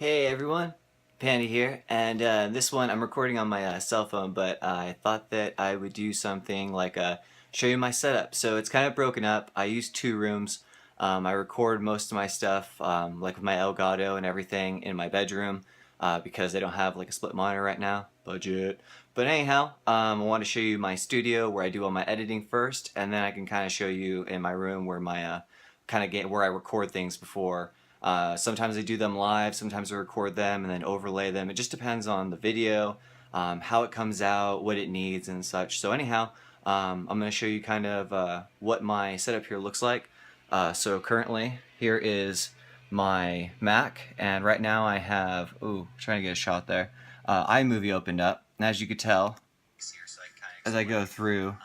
Hey everyone, Panda here, and this one I'm recording on my cell phone, but I thought that I would do something like show you my setup. So it's kind of broken up. I use two rooms. I record most of my stuff, like with my Elgato and everything, in my bedroom because I don't have like a split monitor right now. Budget. But anyhow, I want to show you my studio where I do all my editing first, and then I can kind of show you in my room where my where I record things before. Sometimes I do them live, sometimes I record them and then overlay them. It just depends on the video, how it comes out, what it needs and such. So anyhow, I'm going to show you kind of what my setup here looks like. So currently, here is my Mac, and right now I have, trying to get a shot there, iMovie opened up, and as you could tell, as I go through,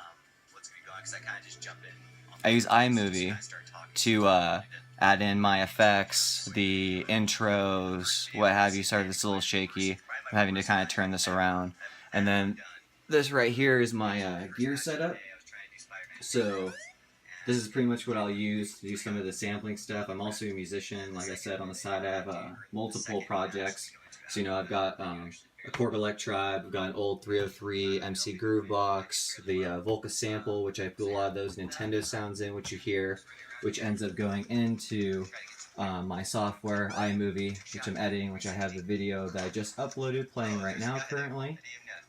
I use iMovie to add in my effects, the intros, what have you. Sorry, this is a little shaky. I'm having to kind of turn this around. And then this right here is my gear setup. So this is pretty much what I'll use to do some of the sampling stuff. I'm also a musician. Like I said, on the side I have multiple projects. So I've got a Korg Electribe, I've got an old 303 MC Groove box, the Volca sample, which I put a lot of those Nintendo sounds in, which you hear, which ends up going into my software, iMovie, which I'm editing, which I have the video that I just uploaded playing right now currently.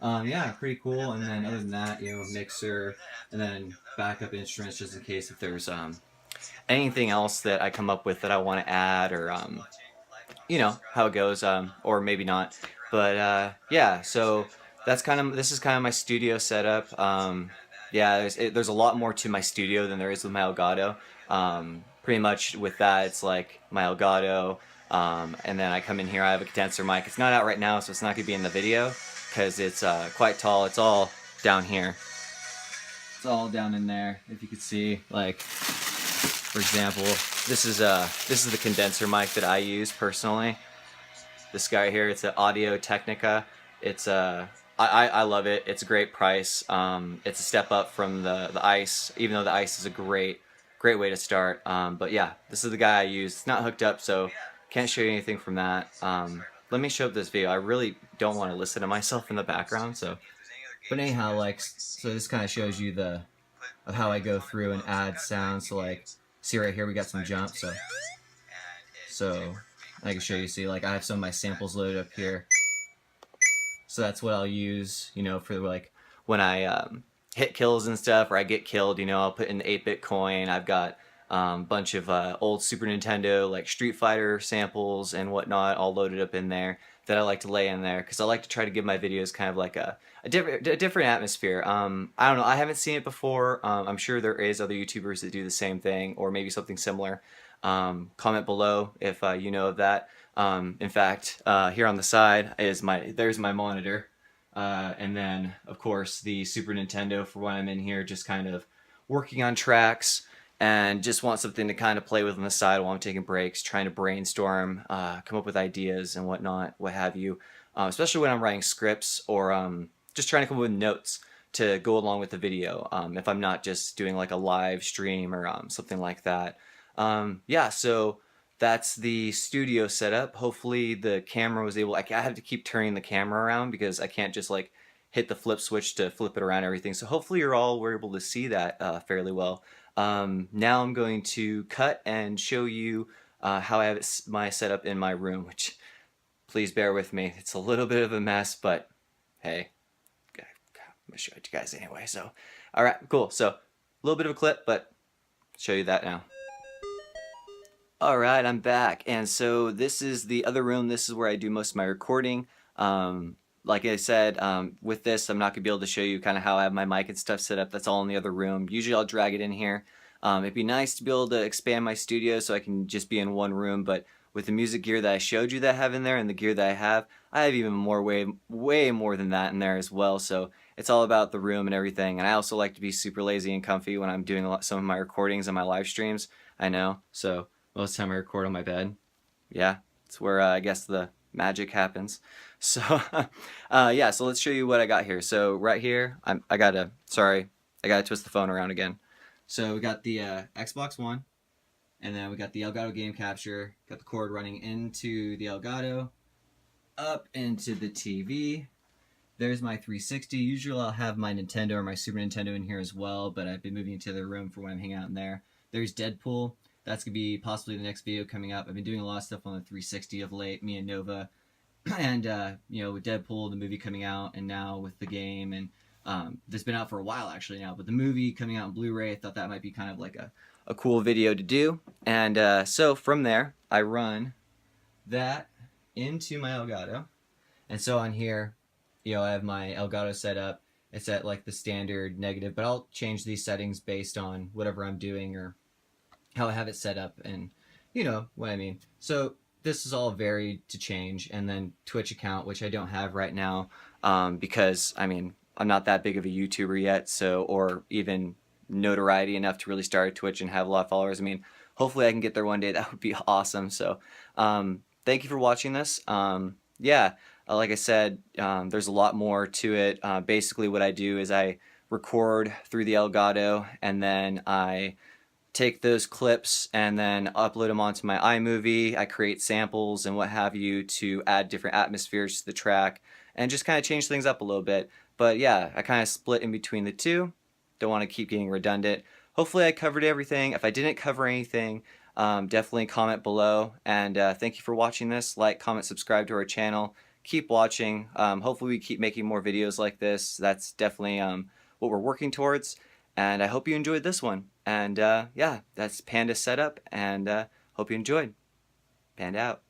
Yeah, pretty cool. And then other than that, mixer, and then backup instruments just in case if there's anything else that I come up with that I want to add, or how it goes, or maybe not. But yeah, so this is kind of my studio setup. Yeah, there's a lot more to my studio than there is with my Elgato. Pretty much with that, it's like my Elgato, and then I come in here, I have a condenser mic. It's not out right now, so it's not going to be in the video because it's quite tall. It's all down here. It's all down in there, if you could see. Like, for example, this is the condenser mic that I use personally. This guy here, it's an Audio Technica. It's I love it. It's a great price. It's a step up from the Ice, even though the Ice is a great way to start. But yeah, this is the guy I use. It's not hooked up, so can't show you anything from that. Let me show up this video. I really don't want to listen to myself in the background, so. But anyhow, so this kind of shows you of how I go through and add sounds. So like, see right here, we got some jumps. So I can show you. See, like I have some of my samples loaded up here. So that's what I'll use, for like when I hit kills and stuff, or I get killed, I'll put in the 8-bit coin. I've got a bunch of old Super Nintendo, like Street Fighter samples and whatnot, all loaded up in there that I like to lay in there because I like to try to give my videos kind of like a different atmosphere. I don't know, I haven't seen it before. I'm sure there is other YouTubers that do the same thing or maybe something similar. Comment below if you know of that. In fact, here on the side is there's my monitor, and then of course the Super Nintendo for when I'm in here just kind of working on tracks and just want something to kind of play with on the side while I'm taking breaks, trying to brainstorm, come up with ideas and whatnot, what have you, especially when I'm writing scripts or just trying to come up with notes to go along with the video, if I'm not just doing like a live stream or something like that. Yeah, so that's the studio setup. Hopefully the camera was able, I have to keep turning the camera around because I can't just like hit the flip switch to flip it around and everything. So hopefully you're all were able to see that fairly well. Now I'm going to cut and show you how I have my setup in my room, which please bear with me. It's a little bit of a mess, but hey, I'm gonna show it to you guys anyway. So, all right, cool. So a little bit of a clip, but show you that now. Alright, I'm back, and so this is the other room. This is where I do most of my recording. Like I said, with this I'm not going to be able to show you kind of how I have my mic and stuff set up. That's all in the other room. Usually I'll drag it in here. It'd be nice to be able to expand my studio so I can just be in one room, but with the music gear that I showed you that I have in there and the gear that I have even more, way more than that in there as well. So it's all about the room and everything. And I also like to be super lazy and comfy when I'm doing some of my recordings and my live streams. I know, so most of the time I record on my bed. Yeah, it's where I guess the magic happens. So yeah, so let's show you what I got here. So right here, I gotta twist the phone around again. So we got the Xbox One, and then we got the Elgato game capture, got the cord running into the Elgato, up into the TV. There's my 360. Usually I'll have my Nintendo or my Super Nintendo in here as well, but I've been moving into the room for when I'm hanging out in there. There's Deadpool. That's going to be possibly the next video coming up. I've been doing a lot of stuff on the 360 of late, me and Nova. And, with Deadpool, the movie coming out, and now with the game, and that's been out for a while actually now, but the movie coming out on Blu-ray, I thought that might be kind of like a cool video to do. And so from there, I run that into my Elgato. And so on here, I have my Elgato set up. It's at like the standard negative, but I'll change these settings based on whatever I'm doing or how I have it set up, and you know what I mean. So this is all varied to change. And then Twitch account, which I don't have right now, because I'm not that big of a YouTuber yet, so, or even notoriety enough to really start a Twitch and have a lot of followers. Hopefully I can get there one day. That would be awesome. So thank you for watching this. Yeah, like I said, there's a lot more to it. Basically what I do is I record through the Elgato, and then I take those clips and then upload them onto my iMovie. I create samples and what have you to add different atmospheres to the track and just kind of change things up a little bit. But yeah, I kind of split in between the two. Don't want to keep getting redundant. Hopefully I covered everything. If I didn't cover anything, definitely comment below. And thank you for watching this. Like, comment, subscribe to our channel. Keep watching. Hopefully we keep making more videos like this. That's definitely what we're working towards. And I hope you enjoyed this one. And yeah, that's Panda setup, and hope you enjoyed. Panda out.